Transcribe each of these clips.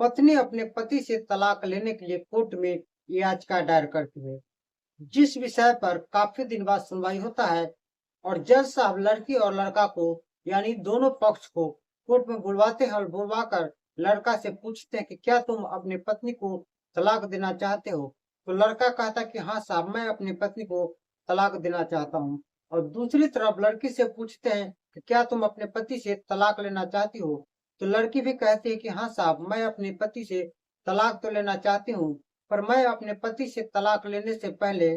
पत्नी अपने पति से तलाक लेने के लिए कोर्ट में याचिका दायर करती है, जिस विषय पर काफी दिन बाद सुनवाई होता है और जज साहब लड़की और लड़का को यानी दोनों पक्ष को कोर्ट में बुलवाते हैं और बुलवाकर लड़का से पूछते हैं कि क्या तुम अपनी पत्नी को तलाक देना चाहते हो। तो लड़का कहता है कि हाँ साहब, मैं अपनी पत्नी को तलाक देना चाहता हूँ। और दूसरी तरफ लड़की से पूछते हैं कि क्या तुम अपने पति से तलाक लेना चाहती हो। तो लड़की भी कहती है कि हाँ साहब, मैं अपने पति से तलाक तो लेना चाहती हूँ, पर मैं अपने पति से तलाक लेने से पहले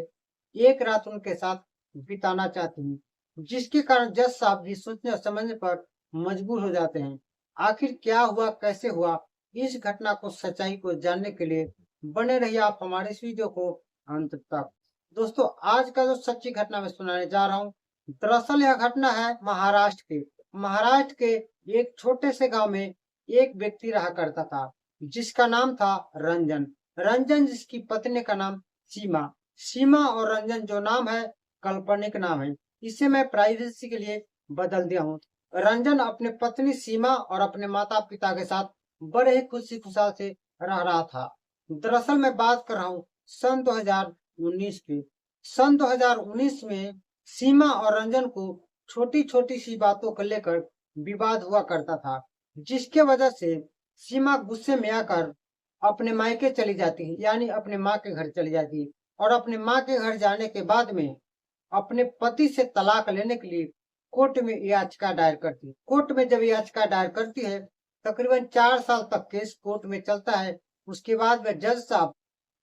एक रात उनके साथ बिताना चाहती हूँ। जिसके कारण जज साहब भी सोचने और समझने पर मजबूर हो जाते हैं। आखिर क्या हुआ, कैसे हुआ, इस घटना को, सच्चाई को जानने के लिए बने रहिए आप हमारे इस वीडियो को अंत तक। दोस्तों, आज का जो सच्ची घटना मैं सुनाने जा रहा हूँ, दरअसल यह घटना है महाराष्ट्र के एक छोटे से गांव में एक व्यक्ति रहा करता था, जिसका नाम था रंजन। रंजन जिसकी पत्नी का नाम सीमा। सीमा और रंजन जो नाम है काल्पनिक नाम है, इसे मैं प्राइवेसी के लिए बदल दिया हूँ। रंजन अपने पत्नी सीमा और अपने माता पिता के साथ बड़े ही खुशी खुशहाल से रह रहा था। दरअसल मैं बात कर रहा हूँ सन 2019 की। सन 2019 में सीमा और रंजन को छोटी छोटी सी बातों को लेकर विवाद हुआ करता था, जिसके वजह से सीमा गुस्से में आकर अपने मायके चली जाती है, यानी अपने माँ के घर चली जाती है। और अपने माँ के घर जाने के बाद में अपने पति से तलाक लेने के लिए कोर्ट में याचिका दायर करती है। कोर्ट में जब याचिका दायर करती है, तकरीबन 4 साल तक केस कोर्ट में चलता है। उसके बाद में जज साहब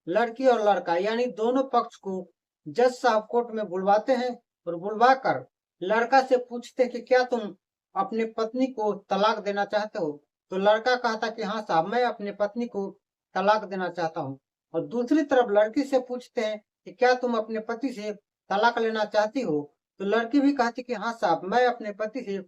लड़की और लड़का यानी दोनों पक्ष को जज साहब कोर्ट में बुलवाते हैं और बुलवाकर लड़का से पूछते हैं कि क्या तुम अपने पत्नी को तलाक देना चाहते हो। तो लड़का कहता कि हाँ साहब, मैं अपने पत्नी को तलाक देना चाहता हूँ। और दूसरी तरफ लड़की से पूछते हैं कि क्या तुम अपने पति से तलाक लेना चाहती हो। तो लड़की भी कहती कि हाँ साहब, मैं अपने पति से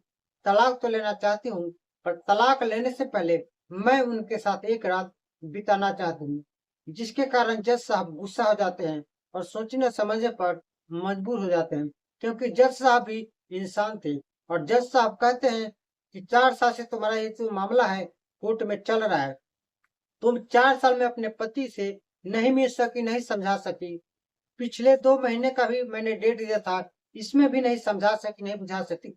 तलाक तो लेना चाहती हूँ, पर तलाक लेने से पहले मैं उनके साथ एक रात बिताना चाहती हूँ। जिसके कारण जज साहब गुस्सा हो जाते हैं और सोचने समझने पर मजबूर हो जाते हैं, क्योंकि जज साहब भी इंसान थे। और जज साहब कहते हैं कि 4 साल से तुम्हारा ये जो मामला है कोर्ट में चल रहा है, तुम 4 साल में अपने पति से नहीं मिल सकी, नहीं समझा सकी। पिछले 2 महीने का भी मैंने डेट दिया था, इसमें भी नहीं समझा सकी, नहीं बुझा सकी।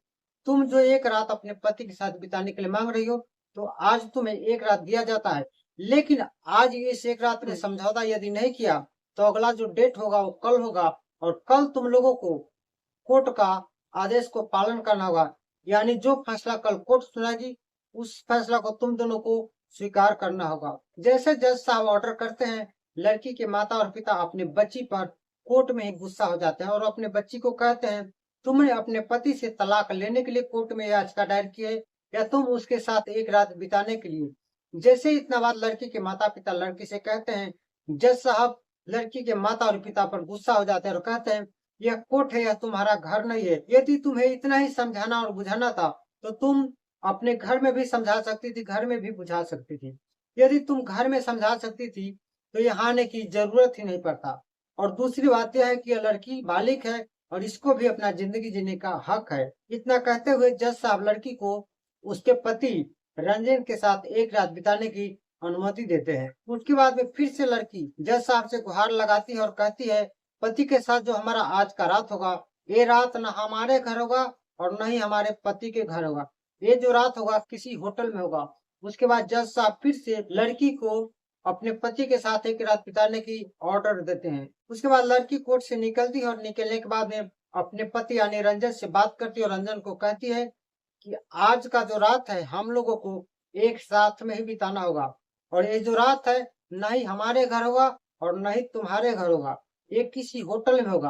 तुम जो एक रात अपने पति के साथ बिताने के लिए मांग रही हो, तो आज तुम्हें एक रात दिया जाता है, लेकिन आज इस एक रात में समझौता यदि नहीं किया तो अगला जो डेट होगा वो कल होगा। और कल तुम लोगों को कोर्ट का आदेश को पालन करना होगा, यानी जो फैसला कल कोर्ट सुनाएगी उस फैसला को तुम दोनों को स्वीकार करना होगा। जैसे जज साहब ऑर्डर करते हैं, लड़की के माता और पिता अपनी बच्ची पर कोर्ट में ही गुस्सा हो जाते हैं और अपने बच्ची को कहते हैं, तुमने अपने पति से तलाक लेने के लिए कोर्ट में याचिका दायर की है या तुम उसके साथ एक रात बिताने के लिए। जैसे ही इतना बात लड़की के माता पिता लड़की से कहते हैं, जज साहब लड़की के माता और पिता पर गुस्सा हो जाते हैं और कहते हैं, यह कोर्ट है, यह तुम्हारा घर नहीं है। यदि तुम्हें इतना ही समझाना और बुझाना था तो तुम अपने घर में भी समझा सकती थी, घर में भी बुझा सकती थी। यदि तुम घर में समझा सकती थी तो यहाँ आने की जरूरत ही नहीं पड़ता। और दूसरी बात यह है कि यह लड़की बालिग है और इसको भी अपना जिंदगी जीने का हक है। इतना कहते हुए जज साहब लड़की को उसके पति रंजन के साथ एक रात बिताने की अनुमति देते हैं। उसके बाद में फिर से लड़की जज साहब से गुहार लगाती है और कहती है, पति के साथ जो हमारा आज का रात होगा, ये रात न हमारे घर होगा और न ही हमारे पति के घर होगा। ये जो रात होगा किसी होटल में होगा। उसके बाद जज साहब फिर से लड़की को अपने पति के साथ एक रात बिताने की ऑर्डर देते हैं। उसके बाद लड़की कोर्ट से निकलती है और निकलने के बाद में अपने पति यानी रंजन से बात करती है और रंजन को कहती है कि आज का जो रात है हम लोगों को एक साथ में ही बिताना होगा और ये जो रात है न ही हमारे घर होगा और न ही तुम्हारे घर होगा, ये किसी होटल में होगा,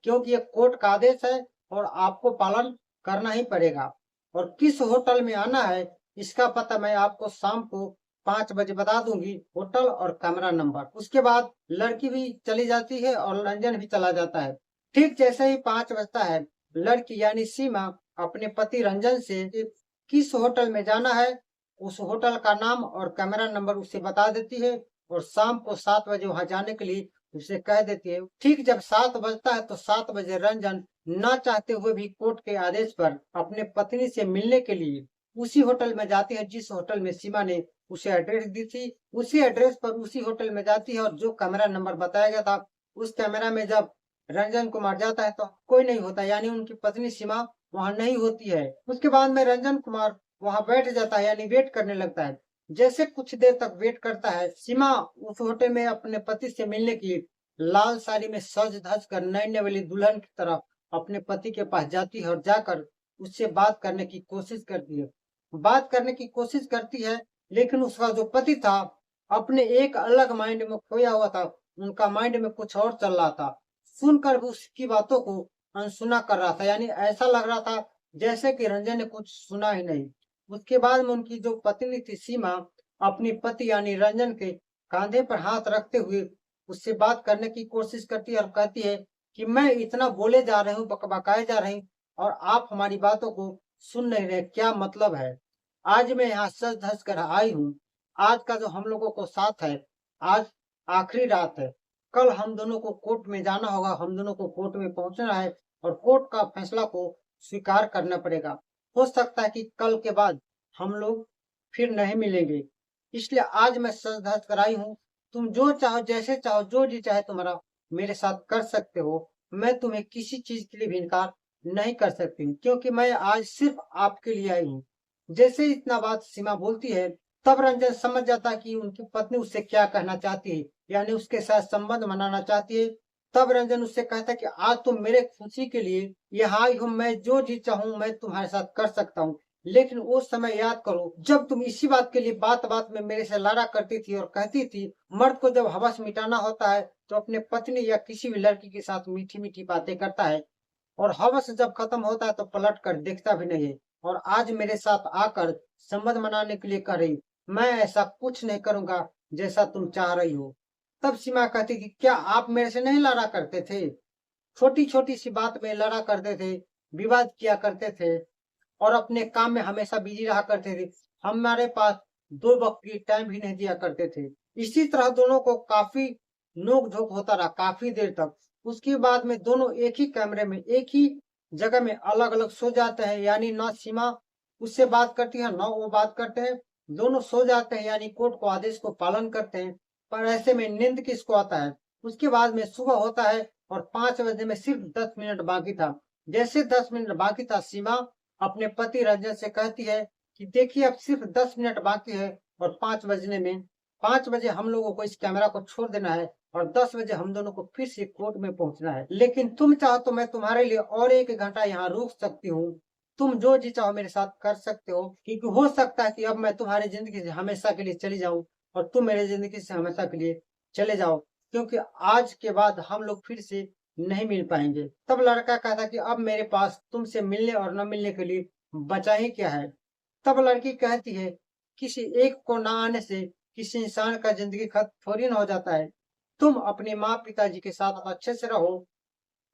क्योंकि ये कोर्ट का आदेश है और आपको पालन करना ही पड़ेगा। और किस होटल में आना है इसका पता मैं आपको शाम को 5 बजे बता दूंगी, होटल और कमरा नंबर। उसके बाद लड़की भी चली जाती है और रंजन भी चला जाता है। ठीक जैसे ही 5 बजता है, लड़की यानी सीमा अपने पति रंजन से किस होटल में जाना है उस होटल का नाम और कमरा नंबर उसे बता देती है और शाम को 7 बजे वहां जाने के लिए उसे कह देती है। ठीक जब 7 बजता है तो 7 बजे रंजन न चाहते हुए भी कोर्ट के आदेश पर अपने पत्नी से मिलने के लिए उसी होटल में जाती है जिस होटल में सीमा ने उसे एड्रेस दी थी, उसी एड्रेस पर उसी होटल में जाती है और जो कैमरा नंबर बताया गया था, उस कैमरा में जब रंजन कुमार जाता है तो कोई नहीं होता, यानी उनकी पत्नी सीमा वहाँ नहीं होती है। उसके बाद में रंजन कुमार वहाँ बैठ जाता है, यानी वेट करने लगता है। जैसे कुछ देर तक वेट करता है, सीमा उस होटल में अपने पति से मिलने के लिए लाल साड़ी में सज धज कर नई वाली दुल्हन की तरह अपने पति के पास जाती है और जाकर उससे बात करने की कोशिश करती है। बात करने की कोशिश करती है, लेकिन उसका जो पति था अपने एक अलग माइंड में खोया हुआ था, उनका माइंड में कुछ और चल रहा था। सुनकर भी उसकी बातों को अनसुना कर रहा था, यानी ऐसा लग रहा था जैसे कि रंजन ने कुछ सुना ही नहीं। उसके बाद में उनकी जो पत्नी थी सीमा अपनी पति यानी रंजन के कांधे पर हाथ रखते हुए उससे बात करने की कोशिश करती है और कहती है कि मैं इतना बोले जा रही हूँ, बकबकाए जा रही हूँ और आप हमारी बातों को सुन नहीं रहे, क्या मतलब है? आज मैं यहाँ सज धज कर आई हूँ। आज का जो हम लोगों को साथ है, आज आखिरी रात है। कल हम दोनों को कोर्ट में जाना होगा, हम दोनों को कोर्ट में पहुंचना है और कोर्ट का फैसला को स्वीकार करना पड़ेगा। हो सकता है कि कल के बाद हम लोग फिर नहीं मिलेंगे। इसलिए आज मैं सज धज कर आई हूँ। तुम जो चाहो, जैसे चाहो, जो जी चाहे तुम्हारा मेरे साथ कर सकते हो। मैं तुम्हें किसी चीज के लिए भी इनकार नहीं कर सकती हूँ, क्योंकि मैं आज सिर्फ आपके लिए आई हूँ। जैसे ही इतना बात सीमा बोलती है, तब रंजन समझ जाता है कि उनकी पत्नी उससे क्या कहना चाहती है, यानी उसके साथ संबंध बनाना चाहती है। तब रंजन उससे कहता है कि आज तुम मेरे खुशी के लिए यहाँ आई हो, मैं जो जी चाहूँ मैं तुम्हारे साथ कर सकता हूँ। लेकिन वो समय याद करो जब तुम इसी बात के लिए बात बात में मेरे से लड़ा करती थी और कहती थी मर्द को जब हवस मिटाना होता है तो अपने पत्नी या किसी भी लड़की के साथ मीठी मीठी बातें करता है, और हवस जब खत्म होता है तो पलट कर देखता भी नहीं है। और आज मेरे साथ आकर संबंध बनाने के लिए कह रही, मैं ऐसा कुछ नहीं करूंगा जैसा तुम चाह रही हो। तब सीमा कहती कि क्या आप मेरे से नहीं लड़ा करते थे? छोटी छोटी सी बात में लड़ा करते थे, विवाद किया करते थे और अपने काम में हमेशा बिजी रहा करते थे। हमारे पास दो वक्त की टाइम भी नहीं दिया करते थे। इसी तरह दोनों को काफी नोक झोंक होता रहा काफी देर तक। उसके बाद में दोनों एक ही कमरे में एक ही जगह में अलग अलग सो जाते हैं, यानी ना सीमा उससे बात करती है ना वो बात करते हैं। दोनों सो जाते हैं, यानी कोर्ट को आदेश को पालन करते हैं। पर ऐसे में नींद किसको आता है? उसके बाद में सुबह होता है और 5 बजे में सिर्फ 10 मिनट बाकी था। जैसे 10 मिनट बाकी था, सीमा अपने पति रंजन से कहती है कि देखिए अब सिर्फ 10 मिनट बाकी है और 5 बजने में 5 बजे हम लोगों को इस कैमरा को छोड़ देना है और 10 बजे हम दोनों को फिर से कोर्ट में पहुंचना है। लेकिन तुम चाहो तो मैं तुम्हारे लिए और 1 घंटा यहाँ रुक सकती हूँ। तुम जो जी चाहो मेरे साथ कर सकते हो, क्योंकि हो सकता है कि अब मैं तुम्हारी जिंदगी से हमेशा के लिए चली जाऊं और तुम मेरी जिंदगी से हमेशा के लिए चले जाओ, क्योंकि आज के बाद हम लोग फिर से नहीं मिल पाएंगे। तब लड़का कहता कि अब मेरे पास तुमसे मिलने और न मिलने के लिए बचा ही क्या है? तब लड़की कहती है किसी एक को ना आने से किसी इंसान का जिंदगी खत्म थोड़ी ना हो जाता है। तुम अपने माँ पिताजी के साथ अच्छे से रहो।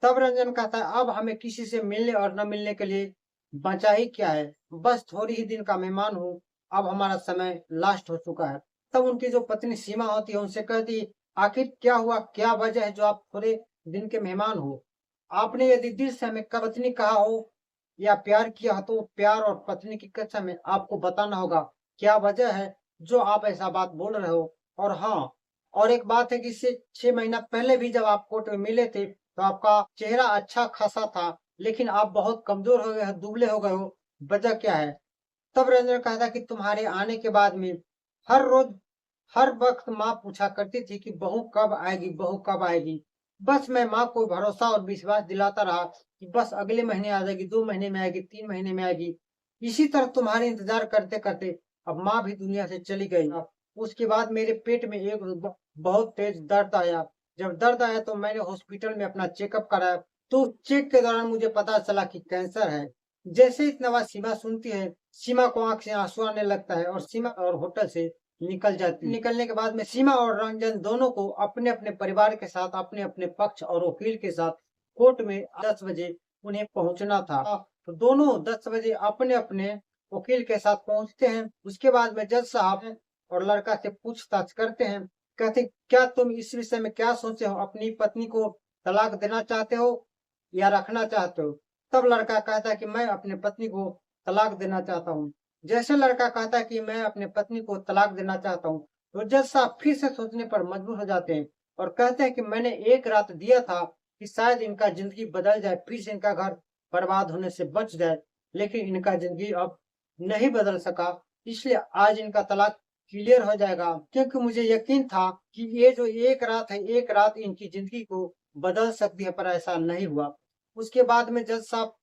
तब रंजन कहता है अब हमें किसी से मिलने और न मिलने के लिए बचा ही क्या है, बस थोड़ी ही दिन का मेहमान हूँ। अब हमारा समय लास्ट हो चुका है। तब उनकी जो पत्नी सीमा होती है उनसे कहती है आखिर क्या हुआ, क्या वजह है जो आप थोड़े दिन के मेहमान हो? आपने यदि दिल से हमें पत्नी कहा हो या प्यार किया हो तो प्यार और पत्नी की कक्षा में आपको बताना होगा क्या वजह है जो आप ऐसा बात बोल रहे हो। और हाँ, और एक बात है कि इससे 6 महीना पहले भी जब आप कोर्ट में मिले थे तो आपका चेहरा अच्छा खासा था, लेकिन आप बहुत कमजोर हो गए हो, दुबले हो गए हो। वजह क्या है? तब रंजन कहता कि तुम्हारे आने के बाद में हर रोज हर वक्त माँ पूछा करती थी कि बहू कब आएगी, बहू कब आएगी। बस मैं माँ को भरोसा और विश्वास दिलाता रहा कि बस अगले महीने आ जाएगी, 2 महीने में आएगी, 3 महीने में आएगी। इसी तरह तुम्हारे इंतजार करते करते अब माँ भी दुनिया से चली गई। उसके बाद मेरे पेट में एक बहुत तेज दर्द आया। जब दर्द आया तो मैंने हॉस्पिटल में अपना चेकअप कराया, तो चेक के दौरान मुझे पता चला कि कैंसर है। जैसे इतना बात सीमा सुनती है, सीमा को आंख से आंसू आने लगता है और सीमा और होटल से निकल जाती है। निकलने के बाद में सीमा और रंजन दोनों को अपने अपने परिवार के साथ अपने अपने पक्ष और वकील के साथ कोर्ट में 10 बजे उन्हें पहुंचना था। तो दोनों 10 बजे अपने अपने वकील के साथ पहुंचते हैं। उसके बाद में जज साहब और लड़का से पूछताछ करते हैं। कहते क्या तुम इस विषय में क्या सोचे हो, अपनी पत्नी को तलाक देना चाहते हो या रखना चाहते हो? तब लड़का कहता है कि मैं अपने पत्नी को तलाक देना चाहता हूँ। जैसे लड़का कहता है कि मैं अपने पत्नी को तलाक देना चाहता हूँ, तो जज साहब फिर से सोचने पर मजबूर हो जाते हैं और कहते हैं कि मैंने एक रात दिया था कि शायद इनका जिंदगी बदल जाए, फिर से इनका घर बर्बाद होने से बच जाए, लेकिन इनका जिंदगी अब नहीं बदल सका। इसलिए आज इनका तलाक क्लियर हो जाएगा, क्योंकि मुझे यकीन था कि ये जो एक रात है, एक रात इनकी जिंदगी को बदल सकती है, पर ऐसा नहीं हुआ। उसके बाद में जज साहब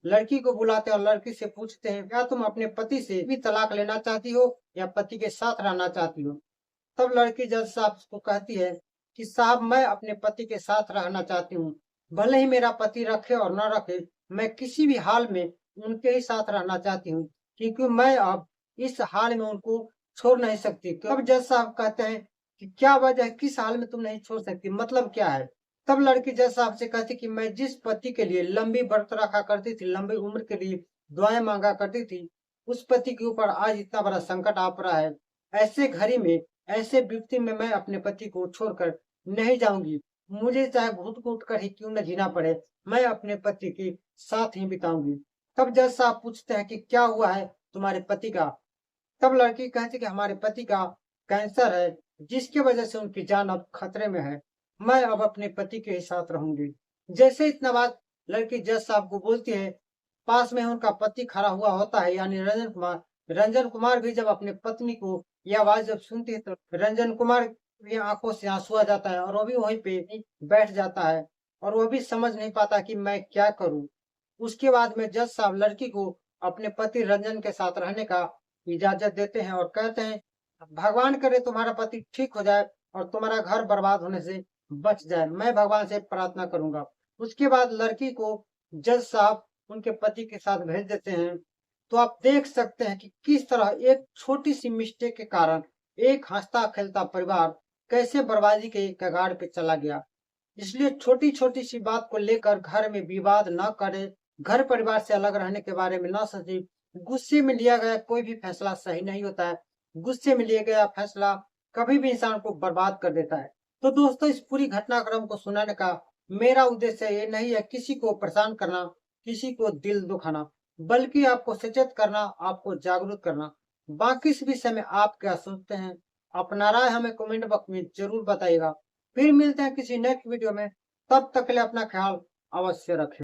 लड़की को बुलाते हैं और लड़की से पूछते हैं, क्या तुम अपने पति से भी तलाक लेना चाहती हो या पति के साथ रहना चाहती हो? तब लड़की जज साहब को कहती है कि साहब, मैं अपने पति के साथ रहना चाहती हूँ। भले ही मेरा पति रखे और न रखे, मैं किसी भी हाल में उनके ही साथ रहना चाहती हूँ, क्योंकि मैं अब इस हाल में उनको छोड़ नहीं सकती। तब जज साहब कहते हैं कि क्या वजह है, किस हाल में तुम नहीं छोड़ सकती, मतलब क्या है? तब लड़की जज साहब से कहती कि मैं जिस पति के लिए लंबी व्रत रखा करती थी, लंबी उम्र के लिए दुआएं मांगा करती थी, उस पति के ऊपर आज इतना बड़ा संकट आ पड़ा है। ऐसे घड़ी में, ऐसे विपत्ति में मैं अपने पति को छोड़कर नहीं जाऊंगी। मुझे चाहे घुट घुट कर ही क्यों न जीना पड़े, मैं अपने पति के साथ ही बिताऊंगी। तब जज साहब पूछते हैं कि क्या हुआ है तुम्हारे पति का? तब लड़की कहती कि हमारे पति का कैंसर है, जिसकी वजह से उनकी जान अब खतरे में है। मैं अब अपने पति के ही साथ रहूंगी। जैसे इतना बात लड़की जज साहब को बोलती है, पास में उनका पति खड़ा हुआ होता है, यानी रंजन कुमार। रंजन कुमार भी जब अपने पत्नी को यह आवाज जब सुनती है, तो रंजन कुमार की आंखों से आंसू आ जाता है और वो भी वहीं पे ही बैठ जाता है और वो भी समझ नहीं पाता कि मैं क्या करूं। उसके बाद में जज साहब लड़की को अपने पति रंजन के साथ रहने का इजाजत देते हैं और कहते हैं, भगवान करे तुम्हारा पति ठीक हो जाए और तुम्हारा घर बर्बाद होने से बच जाए, मैं भगवान से प्रार्थना करूंगा। उसके बाद लड़की को जज साहब उनके पति के साथ भेज देते हैं। तो आप देख सकते हैं कि किस तरह एक छोटी सी मिस्टेक के कारण एक हंसता खेलता परिवार कैसे बर्बादी के कगार पे चला गया। इसलिए छोटी छोटी सी बात को लेकर घर में विवाद न करे, घर परिवार से अलग रहने के बारे में न सोचे। गुस्से में लिया गया कोई भी फैसला सही नहीं होता है। गुस्से में लिया गया फैसला कभी भी इंसान को बर्बाद कर देता है। तो दोस्तों, इस पूरी घटनाक्रम को सुनाने का मेरा उद्देश्य ये नहीं है किसी को परेशान करना, किसी को दिल दुखाना, बल्कि आपको सचेत करना, आपको जागरूक करना। बाकी इस विषय में आप क्या सोचते हैं? अपना राय हमें कमेंट बॉक्स में जरूर बताइएगा। फिर मिलते हैं किसी नेक्स्ट वीडियो में। तब तक के लिए अपना ख्याल अवश्य रखें।